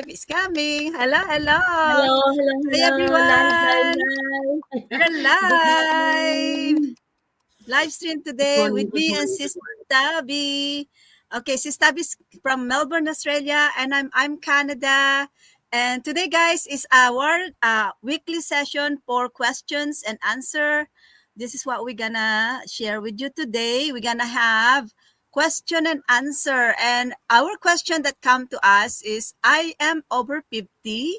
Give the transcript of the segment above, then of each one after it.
live is coming. Hello, hello. Hello, hello, Hi, hello. Live, live, everyone. live. We're Good live. morning. Live stream Good today morning, with good me and morning, good Sis morning. Tabby. Okay, Sis Tabby's from Melbourne, Australia, and I'm Canada. And today, guys, is our weekly session for questions and answer. This is what we're gonna share with you today. We're gonna have question and answer, and our question that come to us is: I am over 50.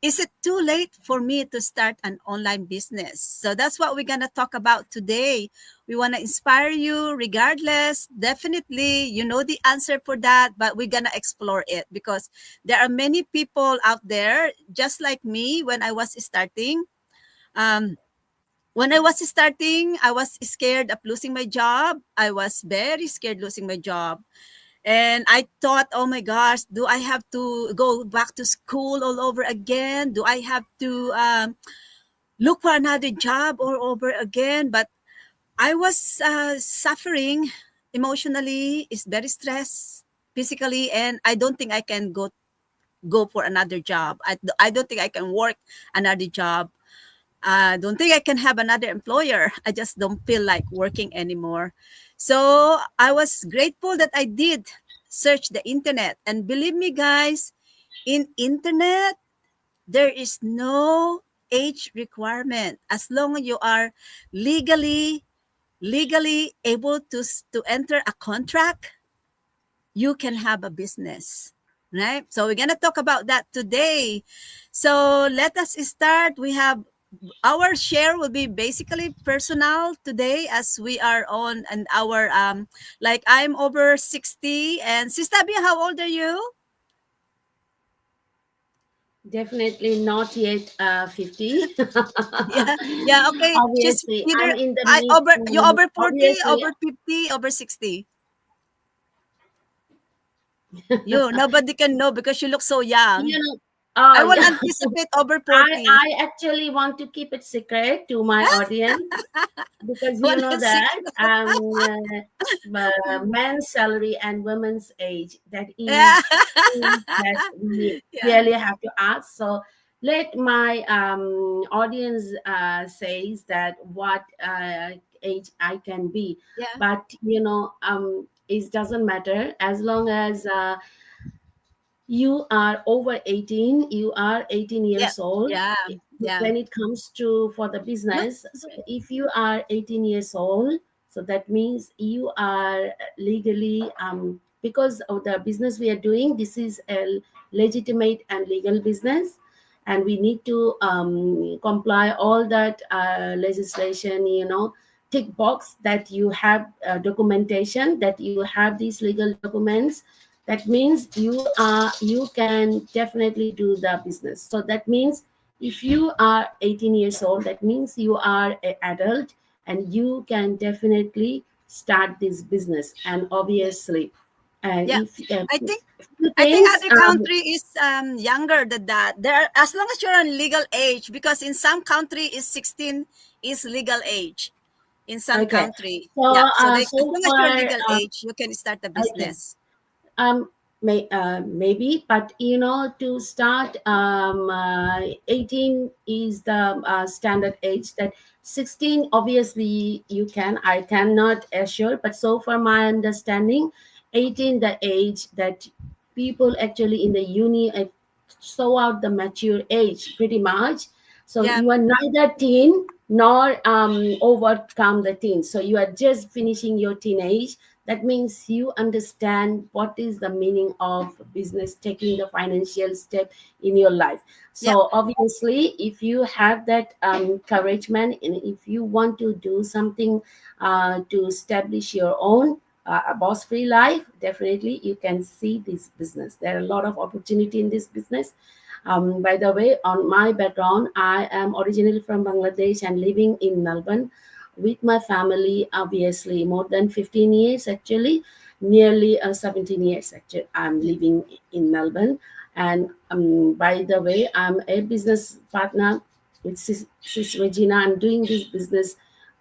Is it too late for me to start an online business? So that's what we're going to talk about today. We want to inspire you regardless. Definitely, you know the answer for that, but we're going to explore it because there are many people out there, just like me when I was starting. Um, when I was starting, I was scared of losing my job. I was very scared losing my job. And I thought, oh my gosh, do I have to go back to school all over again? Do I have to look for another job all over again? But I was suffering emotionally, is very stressed physically, and I don't think I can go for another job. I don't think I can work another job. I don't think I can have another employer. I just don't feel like working anymore. So I was grateful that I did search the internet. And believe me, guys, in internet, there is no age requirement. As long as you are legally able to enter a contract, you can have a business, right? So we're gonna talk about that today. So let us start. We have our share will be basically personal today as we are on and our like I'm over 60 and Sister Bia, how old are you? Definitely not yet 50. Yeah, yeah, okay. She's Obviously, either I'm in the I mid. over you over 40, Obviously, over 50, over 60. You nobody can know because you look so young. you know, I will yeah. anticipate over I 40. I actually want to keep it secret to my audience because you One know and that six. men's salary and women's age, that Yeah. is thing that we Yeah. clearly have to ask. So let my audience says that what age I can be, Yeah. but it doesn't matter as long as you are over 18, you are 18 Yeah. years old. Yeah. Yeah. When it comes to for the No. business, so if you are 18 years old, so that means you are legally because of the business we are doing, this is a legitimate and legal business, and we need to comply all that legislation, tick box that you have documentation, that you have these legal documents. That means you can definitely do the business. So that means if you are 18 years old, that means you are an adult and you can definitely start this business. And Yeah. obviously Yeah. if I think few I think things other country is younger than that. There are, as long as you're on legal age, because in some country is 16 is legal age. In some okay. country, So yeah. So they, as so long as you're far legal age, you can start the okay. business. Maybe, but to start, 18 is the standard age. That 16, obviously, I cannot assure, but so far, my understanding, 18, the age that people actually in the uni show out the mature age pretty much. So Yeah, you are neither teen nor overcome the teen. So you are just finishing your teenage. That means you understand what is the meaning of business, taking the financial step in your life. yeah, So obviously, if you have that encouragement, and if you want to do something to establish your own a boss free life, definitely you can see this business. There are a lot of opportunity in this business. By the way, on my background, I am originally from Bangladesh and living in Melbourne with my family, obviously, more than 15 years actually, nearly 17 years actually. I'm yeah, living in Melbourne. And by the way, I'm a business partner with Sis Regina. I'm doing this business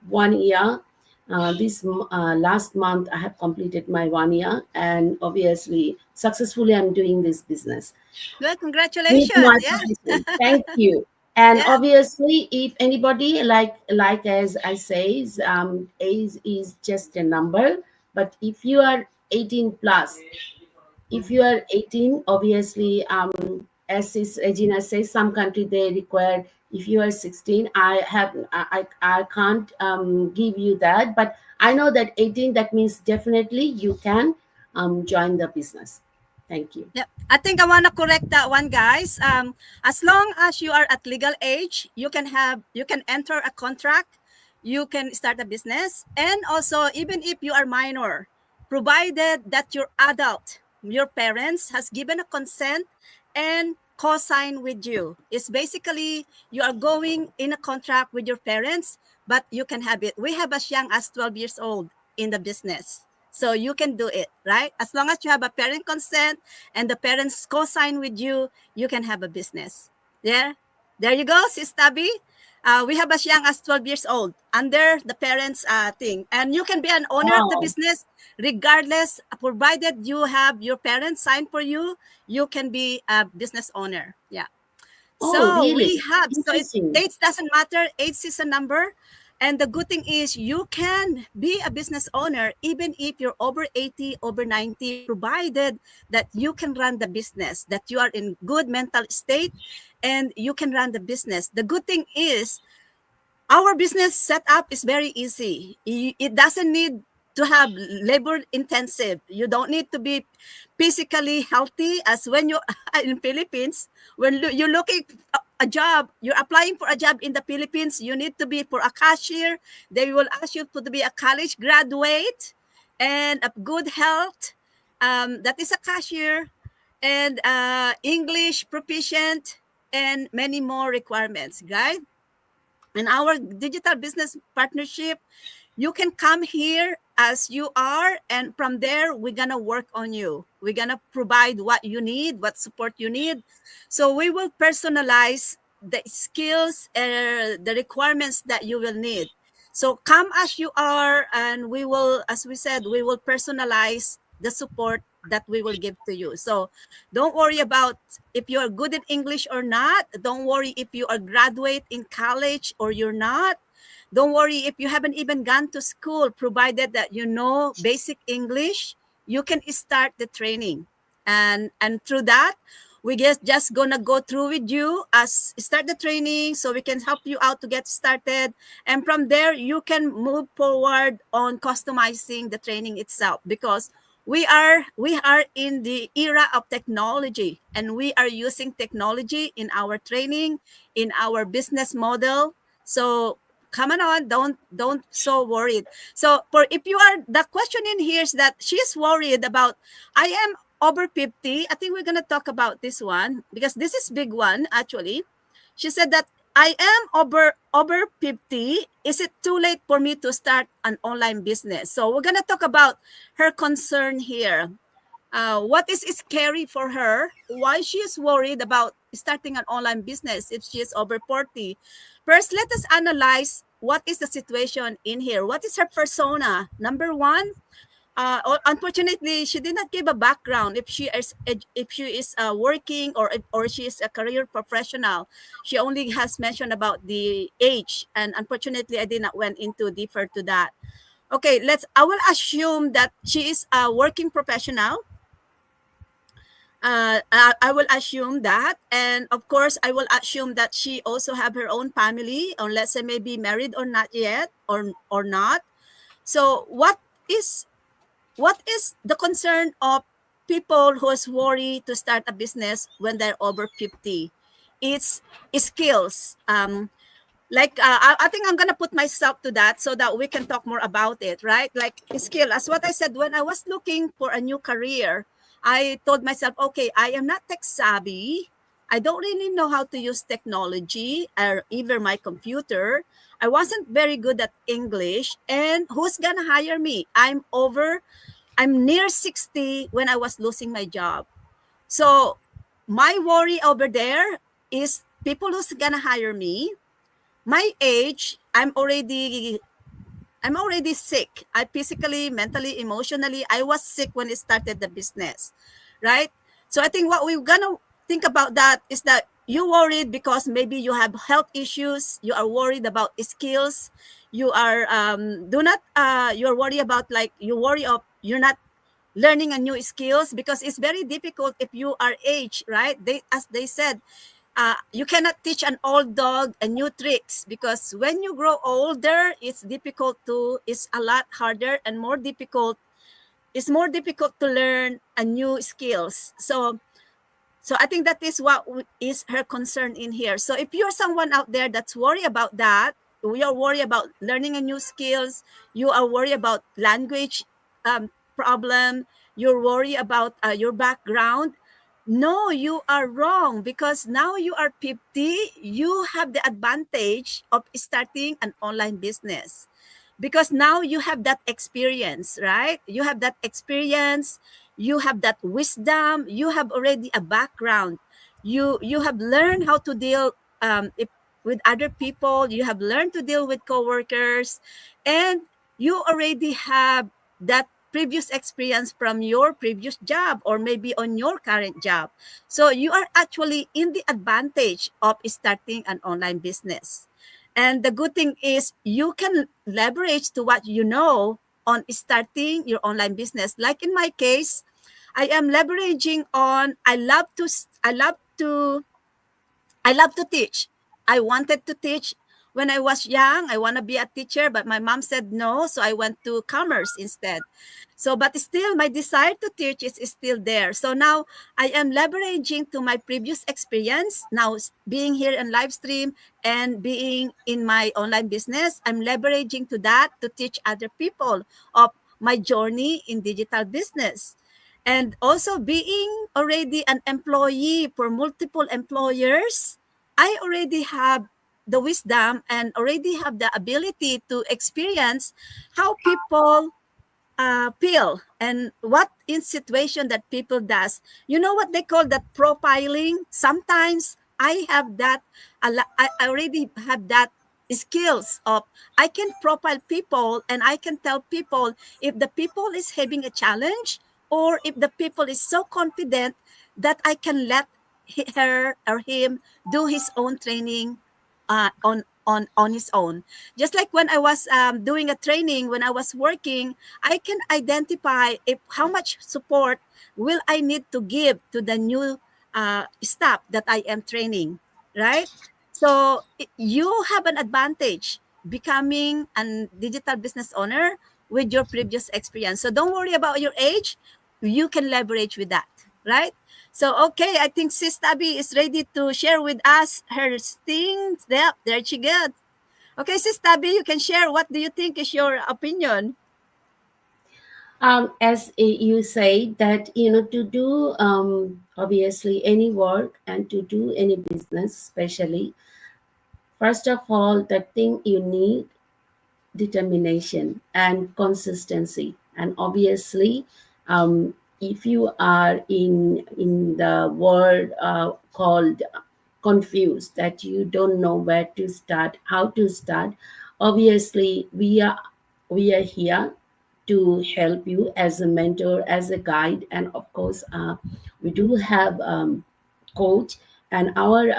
1 year. Last month I have completed my 1 year, and obviously successfully I'm doing this business Good. with Congratulations. my Yeah. profession. Thank you. And Yeah. obviously, if anybody like as I says, age is just a number. But if you are 18 plus, if you are 18, obviously, Regina says, some country they require. If you are 16, I can't give you that, but I know that 18, that means definitely you can join the business. Thank you. Yep. I think I want to correct that one, guys. As long as you are at legal age, you can enter a contract, you can start a business, and also even if you are minor, provided that you're adult, your parents has given a consent and co-sign with you. It's basically you are going in a contract with your parents, but you can have it. We have as young as 12 years old in the business. So you can do it, right? As long as you have a parent consent and the parents co-sign with you, you can have a business. Yeah, there you go, Sis Tabby. We have as young as 12 years old under the parents' thing. And you can be an owner of the Wow. business regardless, provided you have your parents sign for you, you can be a business owner. Yeah. Oh, So really? we have, so it Interesting. age doesn't matter, age is a number. And the good thing is you can be a business owner even if you're over 80, over 90, provided that you can run the business, that you are in good mental state and you can run the business. The good thing is our business setup is very easy. It doesn't need to have labor intensive. You don't need to be physically healthy as when you in Philippines. When you're looking a job, you're applying for a job in the Philippines, you need to be for a cashier. They will ask you to be a college graduate and a good health. That is a cashier and English proficient and many more requirements, right? In our digital business partnership, you can come here as you are, and from there we're gonna work on you. We're gonna provide what you need, what support you need. So we will personalize the skills, the requirements that you will need. So come as you are, and we will, as we said, we will personalize the support that we will give to you. So don't worry about if you're good in English or not. Don't worry if you are graduate in college or you're not. Don't worry if you haven't even gone to school, provided that you know basic English, you can start the training. And through that, we just gonna go through with you as start the training so we can help you out to get started. And from there, you can move forward on customizing the training itself because we are in the era of technology and we are using technology in our training, in our business model. So come on, don't so worried. So for if you are, the question in here is that she's worried about, I am over 50. I think we're gonna talk about this one because this is big one actually. She said that I am over 50. Is it too late for me to start an online business? So we're gonna talk about her concern here. What is scary for her, why she is worried about starting an online business if she is over 40. First, let us analyze what is the situation in here. What is her persona? Number one, unfortunately, she did not give a background if she is working or she is a career professional. She only has mentioned about the age, and unfortunately, I did not went into deeper to that. Okay, I will assume that she is a working professional. I will assume that, and of course I will assume that she also have her own family, unless I may be married or not yet, or not. So what is the concern of people who is worried to start a business when they're over 50? It's skills. I think I'm gonna put myself to that so that we can talk more about it, right? Like skill, as what I said, when I was looking for a new career, I told myself, okay, I am not tech savvy. I don't really know how to use technology or even my computer. I wasn't very good at English, and who's gonna hire me? I'm near 60 when I was losing my job. So my worry over there is people who's gonna hire me. My age, I'm already I'm already sick. I physically, mentally, emotionally, I was sick when I started the business, right? So I think what we're gonna think about that is that you worried because maybe you have health issues. You are worried about skills. You are do not you're worried about, like, you worry of you're not learning a new skills because it's very difficult if you are age, right? They, as they said, you cannot teach an old dog a new tricks, because when you grow older, it's a lot harder and more difficult. It's more difficult to learn a new skills. So I think that is what is her concern in here. So if you're someone out there that's worried about that, we are worried about learning a new skills, you are worried about language problem, you're worried about your background. No, you are wrong, because now you are 50, you have the advantage of starting an online business, because now you have that experience, right? You have that experience, you have that wisdom, you have already a background, you have learned how to deal if, with other people, you have learned to deal with coworkers, and you already have that previous experience from your previous job or maybe on your current job. So you are actually in the advantage of starting an online business. And the good thing is you can leverage to what you know on starting your online business. Like in my case, I am leveraging on I love to teach. I wanted to teach when I was young. I want to be a teacher, but my mom said no, so I went to commerce instead. So, but still, my desire to teach is still there. So now I am leveraging to my previous experience. Now, being here in live stream and being in my online business, I'm leveraging to that to teach other people of my journey in digital business. And also being already an employee for multiple employers, I already have the wisdom and already have the ability to experience how people feel and what in situation that people does. You know what they call that profiling? Sometimes I have that, I already have that skills of, I can profile people and I can tell people if the people is having a challenge or if the people is so confident that I can let her or him do his own training on his own. Just like when I was doing a training, when I was working, I can identify if how much support will I need to give to the new staff that I am training, right? So you have an advantage becoming a digital business owner with your previous experience. So don't worry about your age. You can leverage with that, right? So okay, I think Sis Tabi is ready to share with us her things. Yep, there she goes. Okay, Sis Tabi, you can share. What do you think is your opinion? As you say that, to do obviously any work and to do any business, especially, first of all, the thing you need determination and consistency. And obviously, if you are in the world called confused, that you don't know where to start, how to start, obviously we are here to help you as a mentor, as a guide, and of course, we do have coach. And our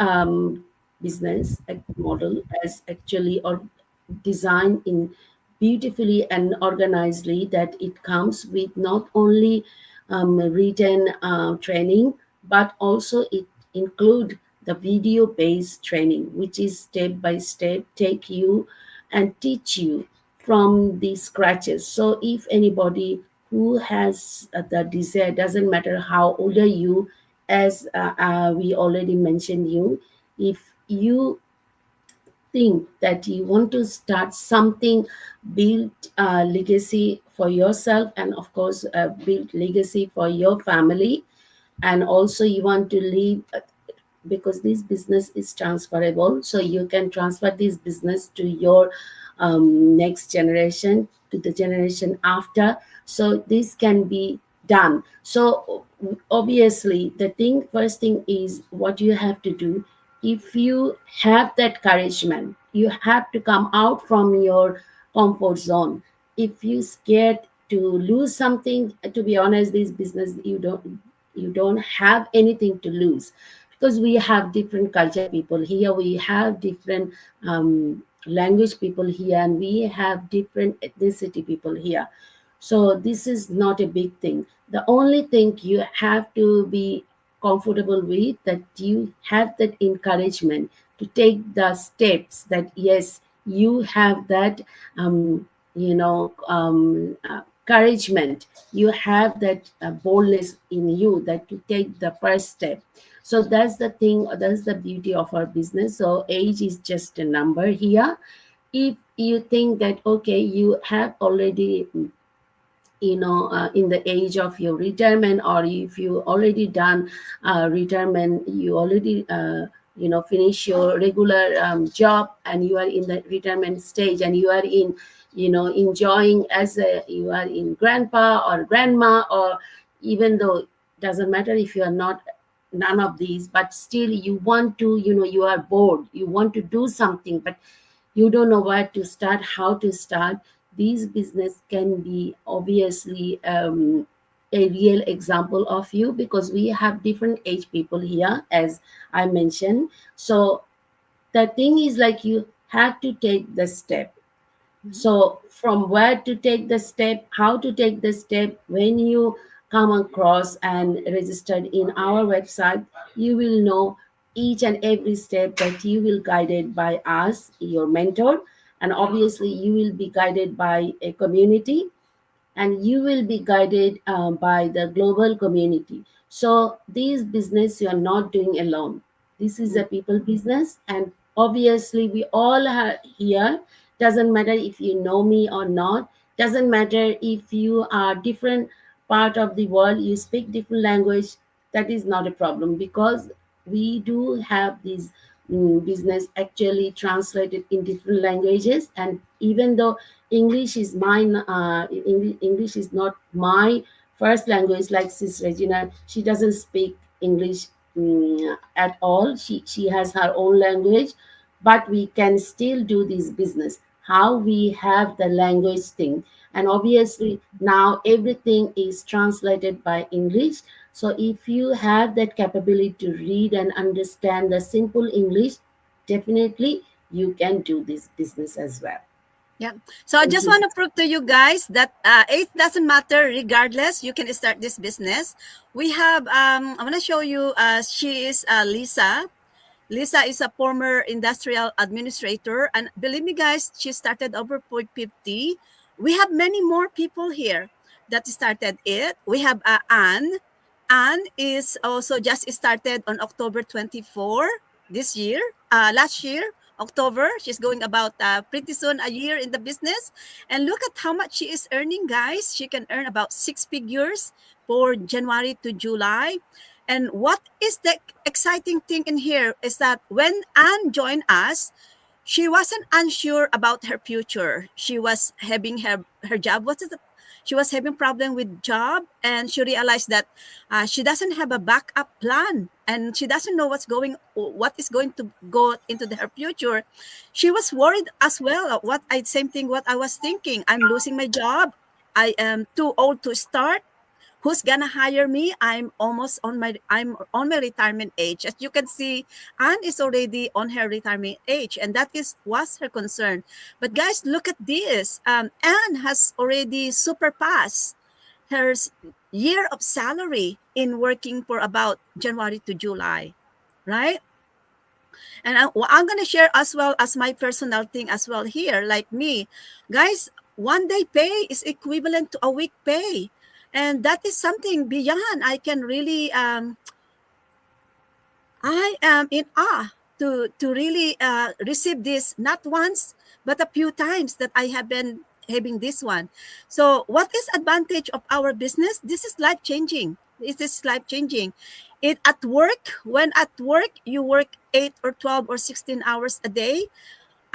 business model is actually or designed in beautifully and organizedly, that it comes with not only written training, but also it include the video based training, which is step by step take you and teach you from the scratches. So if anybody who has the desire, doesn't matter how old are you, as we already mentioned you, if you think that you want to start something, build a legacy for yourself, and of course build legacy for your family, and also you want to leave, because this business is transferable, so you can transfer this business to your next generation, to the generation after. So this can be done. So obviously the thing, first thing is what you have to do. If you have that encouragement, you have to come out from your comfort zone. If you scared to lose something, to be honest, this business, you don't have anything to lose, because we have different culture people here, we have different language people here, and we have different ethnicity people here. So this is not a big thing. The only thing you have to be comfortable with, that you have that encouragement to take the steps, that yes, you have that encouragement, you have that boldness in you, that to take the first step. So that's the thing, that's the beauty of our business. So age is just a number here. If you think that okay, you have already in the age of your retirement, or if you already done retirement, you already finish your regular job, and you are in the retirement stage, and you are in enjoying as you are in grandpa or grandma, or even though doesn't matter if you are not none of these, but still you want to, you are bored, you want to do something, but you don't know where to start, how to start. These business can be obviously a real example of you, because we have different age people here, as I mentioned. So the thing is, like, you have to take the step. Mhm. So from where to take the step, how to take the step, when you come across and registered in our website, you will know each and every step, that you will guided by us, your mentor, and obviously you will be guided by a community, and you will be guided by the global community. So these business you are not doing alone. This is a people business, and obviously we all are here. Doesn't matter if you know me or not. Doesn't matter if you are different part of the world. You speak different language. That is not a problem, because we do have this business actually translated in different languages. And even though English is mine. English is not my first language. Like Sis Regina, she doesn't speak English at all. She has her own language, but we can still do this business. How we have the language thing, and obviously now everything is translated by English. So if you have that capability to read and understand the simple English, definitely you can do this business as well. Yeah. So I Thank just you. want to prove to you guys that age doesn't matter. Regardless, you can start this business. We have. I want to show you. She is Lisa. Lisa is a former industrial administrator, and believe me, guys, she started over 50. We have many more people here that started it. We have Anne. Anne is also just started on October 24 this year. Last year, October. She's going about pretty soon a year in the business. And look at how much she is earning, guys. She can earn about six figures for January to July. And what is the exciting thing in here is that when Anne joined us, she wasn't unsure about her future. She was having her job. She was having problem with job, and she realized that she doesn't have a backup plan, and she doesn't know what is going to go into her future. She was worried as well. What I same thing. What I was thinking. I'm losing my job. I am too old to start. Who's gonna hire me? I'm on my retirement age. As you can see, Anne is already on her retirement age, and that is was her concern. But guys, look at this. Anne has already surpassed her year of salary in working for about January to July, right? And I'm gonna share as well as my personal thing as well here. Like me, guys, one day pay is equivalent to a week pay, and that is something beyond. I am in awe to really receive this not once but a few times that I have been having this one. So what is advantage of our business? This is life changing. This is life changing. It at work, when at work you work 8 or 12 or 16 hours a day,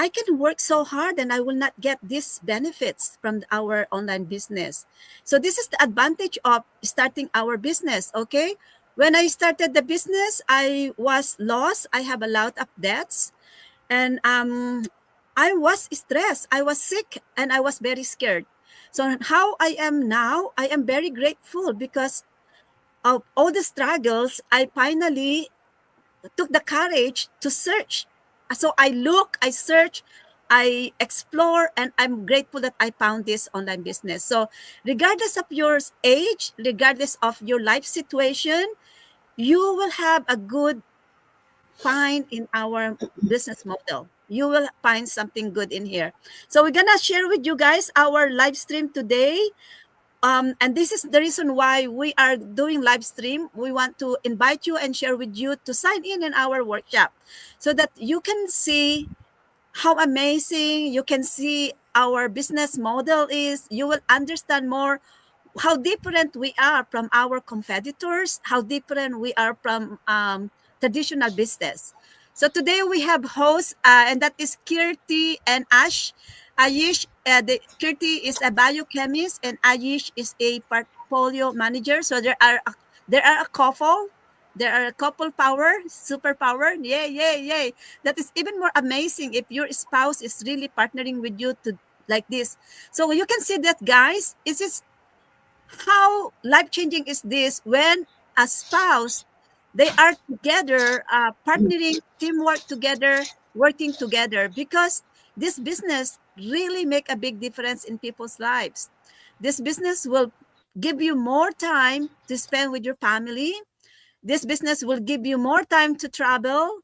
I can work so hard and I will not get these benefits from our online business. So this is the advantage of starting our business, okay? When I started the business, I was lost. I have a lot of debts, and I was stressed, I was sick, and I was very scared. So how I am now, I am very grateful because of all the struggles. I finally took the courage to search. So I look, I search, I explore, and I'm grateful that I found this online business. So regardless of your age, regardless of your life situation, you will have a good find in our business model. You will find something good in here. So we're gonna share with you guys our live stream today. And this is the reason why we are doing live stream. We want to invite you and share with you to sign in our workshop so that you can see how amazing you can see our business model is. You will understand more how different we are from our competitors, how different we are from traditional business. So today we have hosts, and that is Kirti and Ash. Ayush, Kirti is a biochemist, and Ayush is a portfolio manager. So there are a couple. There are a couple power, superpower. Yay, yay, yay. That is even more amazing if your spouse is really partnering with you to like this. So you can see that, guys. Is this how life changing is this when a spouse they are together, partnering, teamwork together, working together, because this business really make a big difference in people's lives. This business will give you more time to spend with your family. This business will give you more time to travel.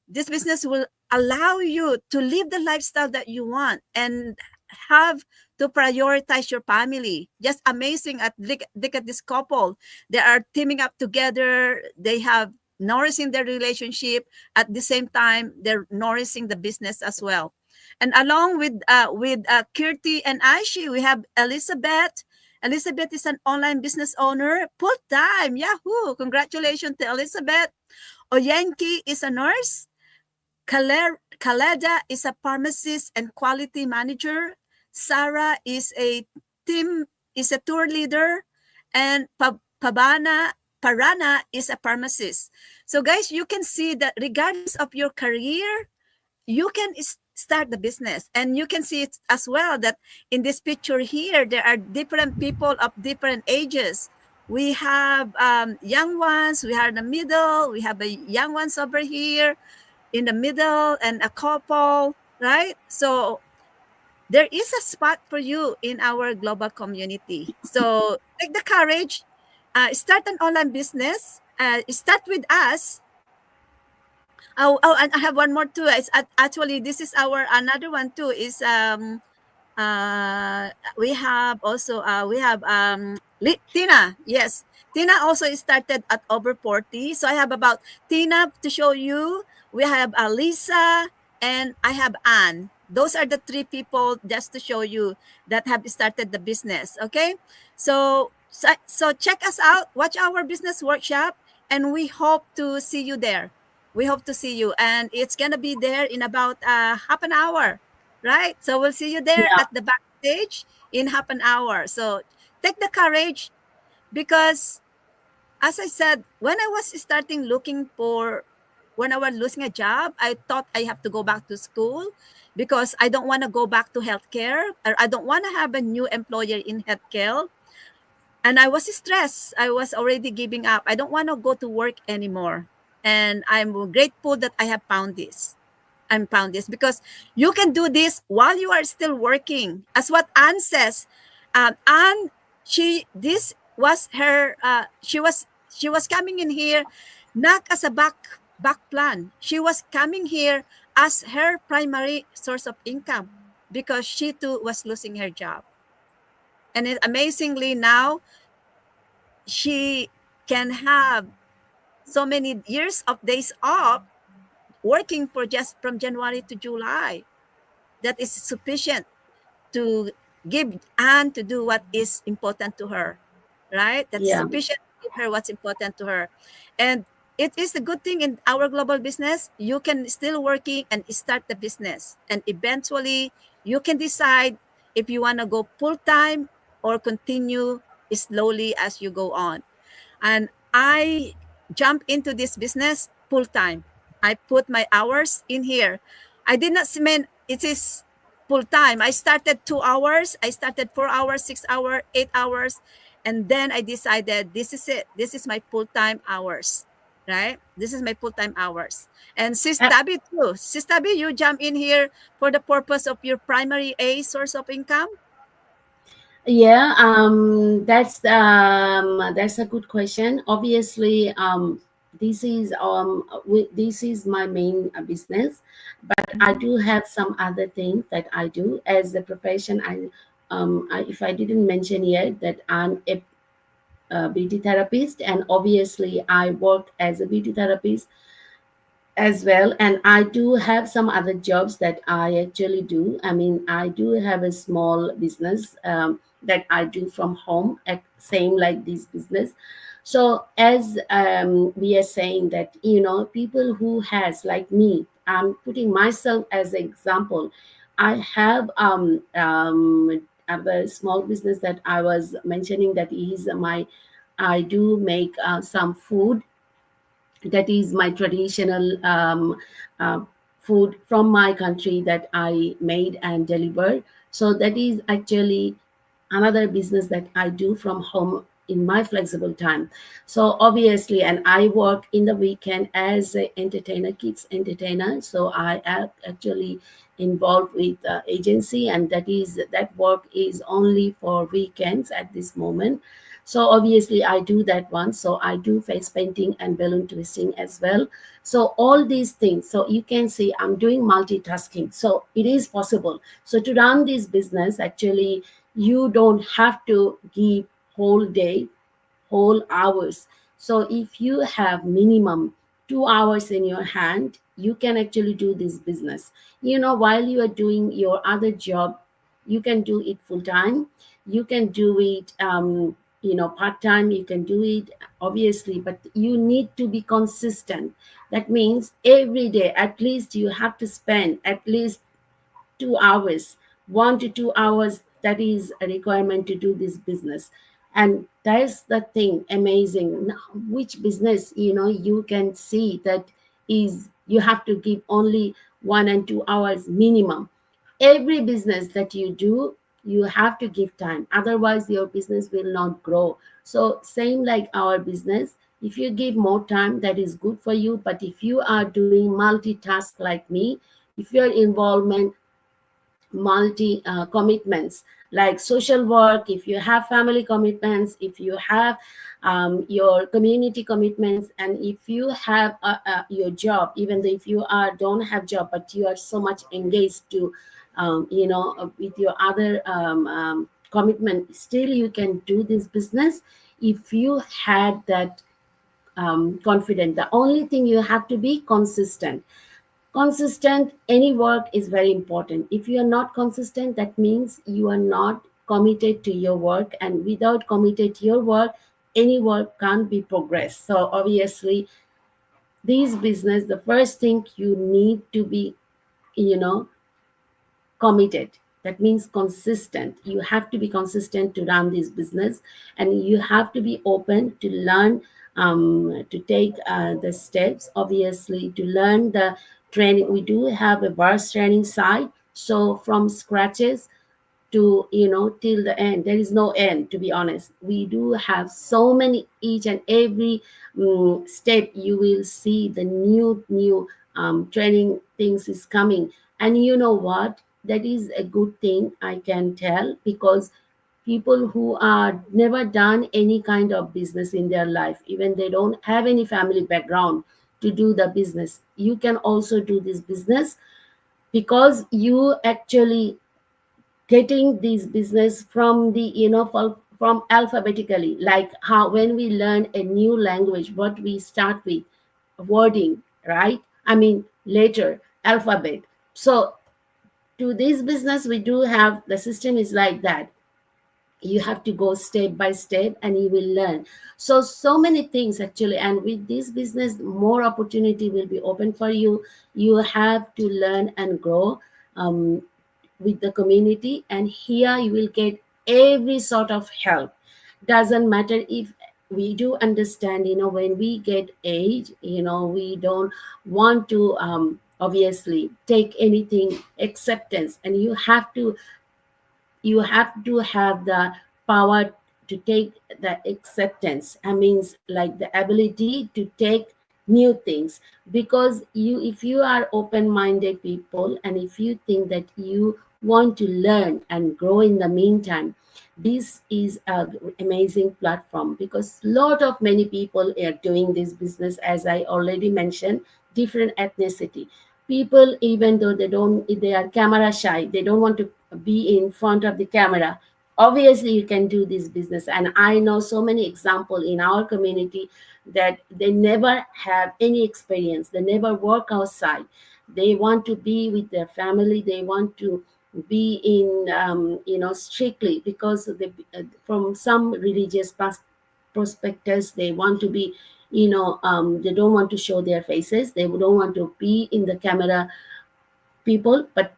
This business will allow you to live the lifestyle that you want and have to prioritize your family. Just amazing. Look at this couple. They are teaming up together. They have nourishing their relationship. At the same time, they're nourishing the business as well. And along with Kirti and Aishi, we have Elizabeth. Elizabeth is an online business owner, full time. Yahoo! Congratulations to Elizabeth. Oyenki is a nurse. Kaleda is a pharmacist and quality manager. Sarah is a tour leader, and Parana is a pharmacist. So guys, you can see that regardless of your career, you can start the business, and you can see it as well that in this picture here there are different people of different ages. We have young ones, we have the middle, we have a young ones over here in the middle, and a couple, right? So there is a spot for you in our global community. So take the courage, start an online business, start with us. Oh, and I have one more too. Actually, this is our another one too. Is we have also Tina. Yes, Tina also started at over 40. So I have about Tina to show you. We have Lisa and I have Anne. Those are the three people just to show you that have started the business. Okay, so check us out. Watch our business workshop, and we hope to see you there. We hope to see you, and it's gonna be there in about half an hour, right? So we'll see you there Yeah, at the backstage in half an hour. So take the courage, because as I said, when I was starting looking for, when I was losing a job, I thought I have to go back to school because I don't want to go back to healthcare, or I don't want to have a new employer in healthcare. And I was stressed. I was already giving up. I don't want to go to work anymore. And I'm grateful that I have found this. I'm found this because you can do this while you are still working. As what Anne says, Anne, this was her. She was coming in here not as a back plan. She was coming here as her primary source of income because she too was losing her job. And amazingly now she can have so many years of days off working for just from January to July. That is sufficient to give Anne to do what is important to her, right? That is yeah, sufficient to give her what's important to her. And it is a good thing in our global business. You can still working and start the business. And eventually you can decide if you want to go full time or continue slowly as you go on. And I jumped into this business full time. I put my hours in here. I did not spend it is full time. I started 2 hours, I started 4 hours, 6 hours, 8 hours, and then I decided this is it. This is my full time hours, right? This is my full time hours. And Sis Uh, Tabi too. Sis Tabi, you jump in here for the purpose of your primary A source of income. Yeah, that's a good question. Obviously, this is my main business, but I Mhm. do have some other things that I do as a profession. If I didn't mention yet that I'm a beauty therapist, and obviously I work as a beauty therapist as well, and I do have some other jobs that I actually do. I mean, I do have a small business that I do from home, at same like this business. So as we are saying that, people who has like me, I'm putting myself as an example. I have a small business that I was mentioning, that is my, I do make some food, that is my traditional uh, food from my country that I made and delivered. So that is actually another business that I do from home in my flexible time. So obviously, and I work in the weekend as an entertainer, kids entertainer. So I am actually involved with agency, and that work is only for weekends at this moment. So obviously I do that one. So I do face painting and balloon twisting as well. So all these things, so you can see I'm doing multitasking, so it is possible. So to run this business, actually, you don't have to give whole day, whole hours. So if you have minimum 2 hours in your hand, you can actually do this business. While you are doing your other job, you can do it full time. You can do it, part time. You can do it, obviously, but you need to be consistent. That means every day, at least you have to spend at least 2 hours, 1 to 2 hours. That is a requirement to do this business. And that's the thing amazing. Now, which business, you can see that is you have to give only 1 and 2 hours minimum. Every business that you do, you have to give time, otherwise your business will not grow. So same like our business, if you give more time, that is good for you. But if you are doing multitask like me, if your involvement multi commitments like social work, if you have family commitments, if you have your community commitments, and if you have your job, even though if you are don't have job, but you are so much engaged to with your other commitment, still you can do this business if you had that confident. The only thing, you have to be consistent. Consistent, any work is very important. If you are not consistent, that means you are not committed to your work, and without committed to your work, any work can't be progressed. So obviously, this business, the first thing you need to be, you know committed. That means consistent. You have to be consistent to run this business, and you have to be open to learn, to take the steps, obviously, to learn the training. We do have a vast training side, so from scratches to, till the end, there is no end. To be honest, we do have so many, each and every step you will see the new training things is coming. And you know what, that is a good thing, I can tell, because people who are never done any kind of business in their life, even they don't have any family background to do the business, you can also do this business, because you actually getting this business from the, from alphabetically, like how when we learn a new language, what we start with wording, right? I mean, later alphabet. So to this business, we do have the system is like that. You have to go step by step, and you will learn. So many things actually, and with this business, more opportunity will be open for you. You have to learn and grow um, with the community, and here you will get every sort of help. Doesn't matter if, we do understand, when we get age, we don't want to obviously take anything acceptance, and you have to have the power to take the acceptance. I means like the ability to take new things, because you if you are open minded people, and if you think that you want to learn and grow in the meantime, this is a amazing platform, because lot of many people are doing this business, as I already mentioned, different ethnicity people, even though they are camera shy, they don't want to be in front of the camera. Obviously you can do this business, and I know so many example in our community that they never have any experience, they never work outside, they want to be with their family, they want to be in strictly, because from some religious prospectors, they want to be, they don't want to show their faces, they don't want to be in the camera people, but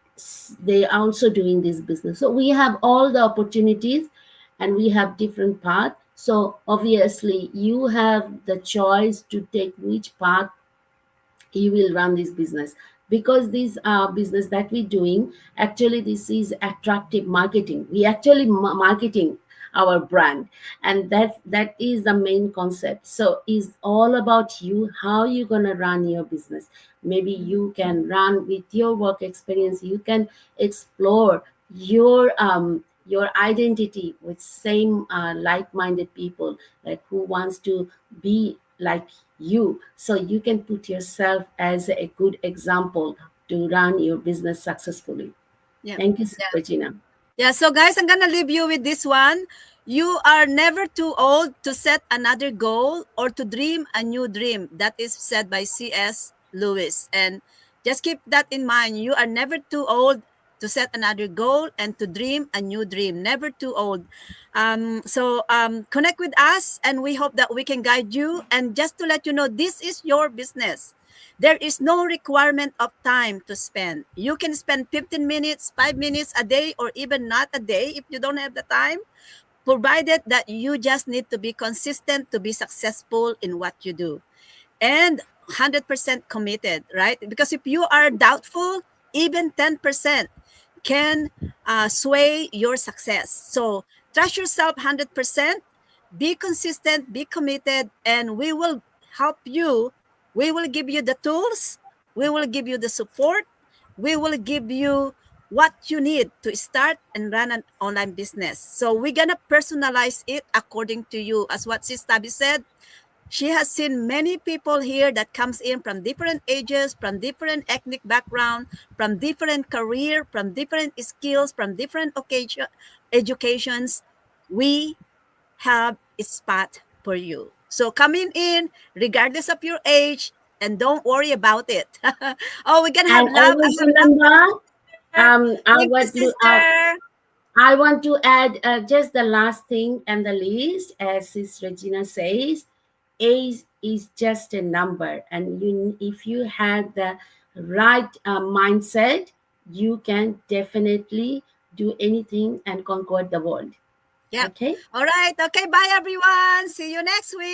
they are also doing this business. So we have all the opportunities, and we have different path. So obviously you have the choice to take which path you will run this business, because this business that we're doing, actually this is attractive marketing, we actually marketing our brand, and that is the main concept. So it's all about you, how you gonna run your business. Maybe you can run with your work experience, you can explore your identity with same like-minded people, like who wants to be like you, so you can put yourself as a good example to run your business successfully. Yeah. Thank you, Yeah. Regina. Yeah, so guys, I'm gonna leave you with this one. You are never too old to set another goal or to dream a new dream. That is said by C.S. Lewis. And just keep that in mind. You are never too old to set another goal and to dream a new dream. Never too old. Connect with us, and we hope that we can guide you. And just to let you know, this is your business. There is no requirement of time to spend. You can spend 15 minutes, 5 minutes a day, or even not a day if you don't have the time, provided that you just need to be consistent to be successful in what you do. And 100% committed, right? Because if you are doubtful, even 10% can sway your success. So trust yourself 100%, be consistent, be committed, and we will help you. We will give you the tools, we will give you the support, we will give you what you need to start and run an online business. So we're gonna personalize it according to you. As what Sis Tabi said, she has seen many people here that comes in from different ages, from different ethnic background, from different career, from different skills, from different occasion, educations. We have a spot for you. So coming in, regardless of your age, and don't worry about it. Oh, we're gonna have And love. I always have love for remember, sister. I Thank you, want to sister. I want to add just the last thing and the least, as Sis Regina says, age is just a number, and if you had the right mindset, you can definitely do anything and conquer the world. Yep. Okay. All right. Okay. Bye, everyone. See you next week.